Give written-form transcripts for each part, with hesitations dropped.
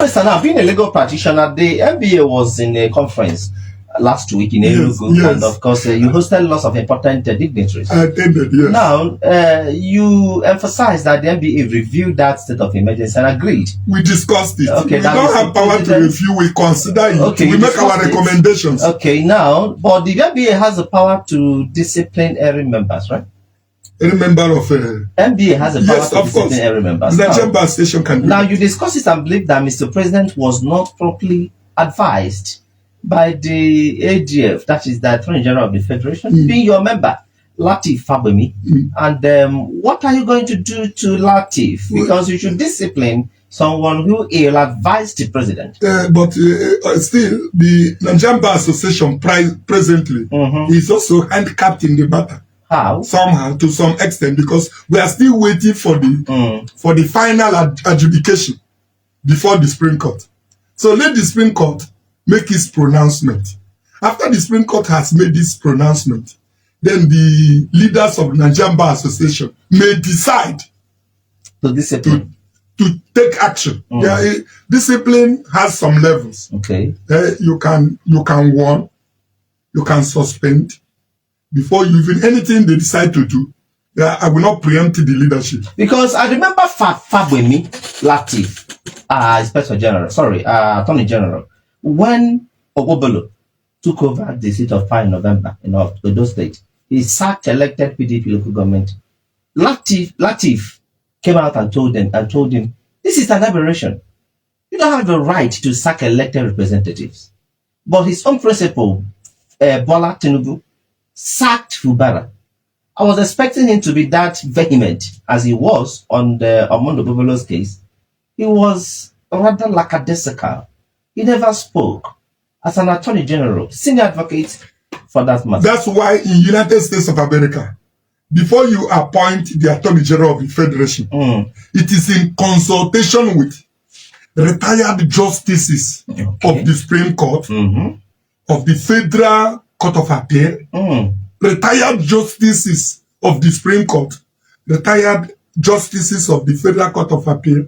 Listen, now, being a legal practitioner, the MBA was in a conference last week in Enugu, yes. And of course, you hosted lots of important dignitaries. I attended, yes. Now, you emphasized that the MBA reviewed that state of emergency and agreed. We discussed it. Okay, we don't have power to review, we consider it. Okay, we make our recommendations. Okay, now, but the MBA has the power to discipline every members, right? Any member of MBA has a power to discipline every member. The chamber station can do now, that. you discuss it and believe that Mr. President was not properly advised by the AGF, that is the Attorney General of the Federation, being your member, Lateef Fagbemi. And what are you going to do to Lateef? Because you should discipline someone who will advise the president. But still, the Nigerian Bar Association presently is also handicapped in the matter. How? Somehow, to some extent, because we are still waiting for the final adjudication before the Supreme Court. So let the Supreme Court make its pronouncement. After the Supreme Court has made this pronouncement, then the leaders of the Nigerian Bar Association may decide to discipline, to take action. Yeah, discipline has some levels. Okay. You can warn, you can suspend. Before you even anything they decide to do, I will not preempt the leadership. Because I remember Fagbemi, Lateef, Attorney General, when Ogbobolo took over the seat of power in November in Odo State, he sacked elected PDP local government. Lateef came out and told him, this is an aberration. You don't have the right to sack elected representatives. But his own principal, Bola Tinubu, sacked Fubara. I was expecting him to be that vehement as he was on Mondo Bobolo's case. He was rather lackadaisical. He never spoke. As an attorney general, senior advocate for that matter. That's why in United States of America, before you appoint the attorney general of the federation, it is in consultation with retired justices of the Supreme Court, of the Federal Court of Appeal, retired justices of the Supreme Court, retired justices of the Federal Court of Appeal,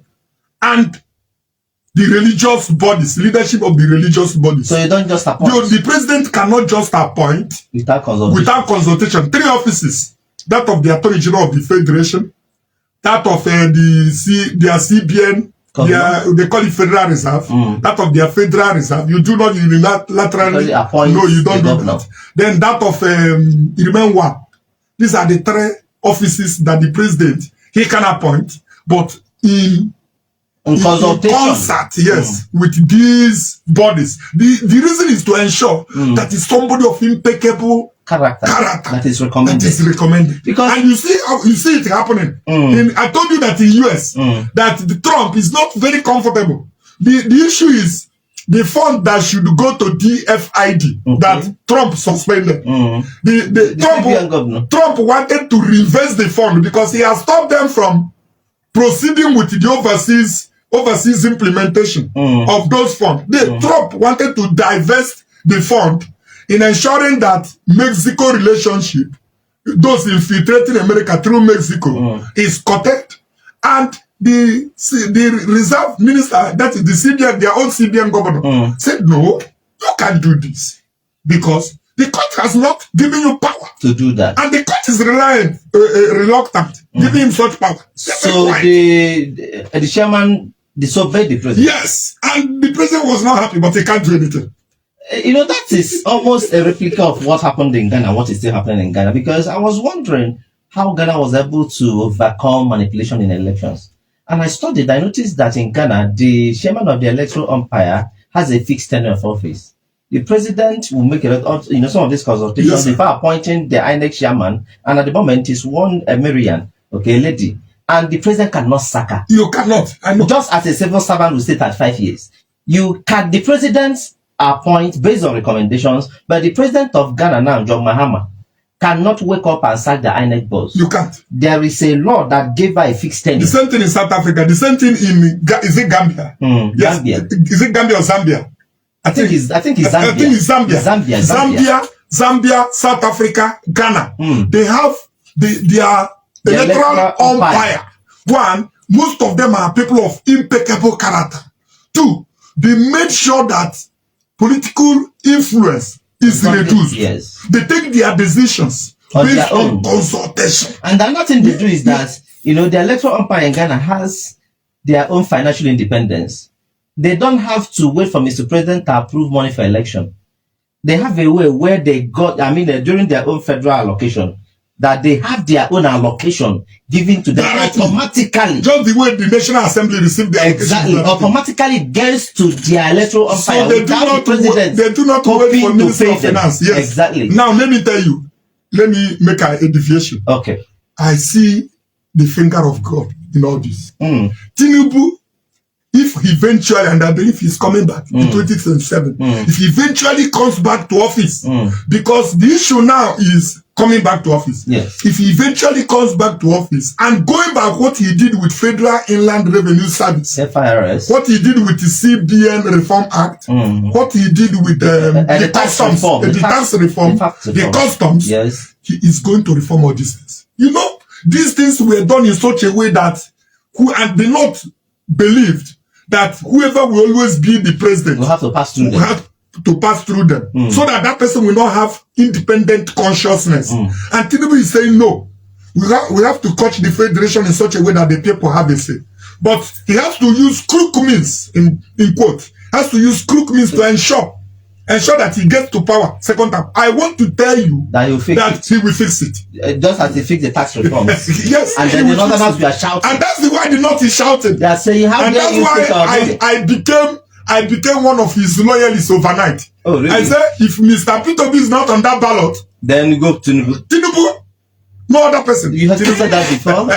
and the religious bodies, leadership of the religious bodies. So you don't just appoint? The president cannot just appoint without consultation. 3 offices. That of the Attorney General of the Federation, that of their CBN, they call it Federal Reserve, that of their Federal Reserve. You do not unilaterally appoint. No, you don't do that. Then that of Irmenwa. These are the 3 offices that the president he can appoint, but in concert, yes, with these bodies. The reason is to ensure that is somebody of impeccable character that is recommended. Because and you see it happening. I told you that in US that the Trump is not very comfortable. The issue is the fund that should go to DFID that Trump suspended. Trump wanted to reverse the fund because he has stopped them from proceeding with the overseas implementation of those funds. Trump wanted to divest the fund in ensuring that Mexico relationship, those infiltrating America through Mexico, is protected. And the reserve minister, that is the CBN, their own CBN governor, said, no, you can't do this. Because the court has not given you power to do that. And the court is reluctant, giving him such power. So the chairman disobeyed the president? Yes, and the president was not happy, but he can't do anything. You know, that is almost a replica of what happened in Ghana, what is still happening in Ghana, because I was wondering how Ghana was able to overcome manipulation in elections. And I noticed that in Ghana, the chairman of the electoral umpire has a fixed tenure of office. The president will make some of these consultations before appointing the INEC chairman, and at the moment is one Marian, lady, and the president cannot sack her. You cannot. I know. Just as a civil servant will sit at 5 years. The president appoint based on recommendations, but the president of Ghana now, John Mahama, cannot wake up and sack the INEC boss. You can't. There is a law that gave her a fixed tenure. The same thing in South Africa. The same thing is it Gambia? Yes. Gambia. Is it Gambia or Zambia? I think it's Zambia. Zambia, South Africa, Ghana. They have their electoral umpire. One, most of them are people of impeccable character. Two, they made sure that political influence is reduced. Yes. They take their decisions based on consultation. And another thing they do is that, you know, the electoral umpire in Ghana has their own financial independence. They don't have to wait for Mr. President to approve money for election. They have a way where they got, during their own federal allocation, that they have their own allocation given to them automatically. Just the way the National Assembly received their exactly automatically gets to their electoral umpire. So they do not wait for Minister of Finance. Yes, exactly. Now let me tell you. Let me make a deviation. Okay. I see the finger of God in all this. Tinubu, if he eventually, and I believe he's coming back in 2027, if he eventually comes back to office, because the issue now is coming back to office. Yes. If he eventually comes back to office and going back what he did with Federal Inland Revenue Service, FIRS, what he did with the CBN Reform Act, what he did with the customs, the tax reform, the customs, yes, he is going to reform all these things. You know, these things were done in such a way that they not believed that whoever will always be the president will have to pass through them. So that person will not have independent consciousness. And Tinubu is saying no. We have to coach the federation in such a way that the people have a say. But he has to use crook means, in quote, has to use crook means to ensure that he gets to power second time. I want to tell you that he will fix it. Just as he fixed the tax reforms. Yes. And then the Northerners were shouting. And that's why the North is shouting. They are saying, how and that's why I became one of his loyalists overnight. Oh, really? I said, if Mr. P2B is not on that ballot, then go to Tinubu. No other person. You have said that before.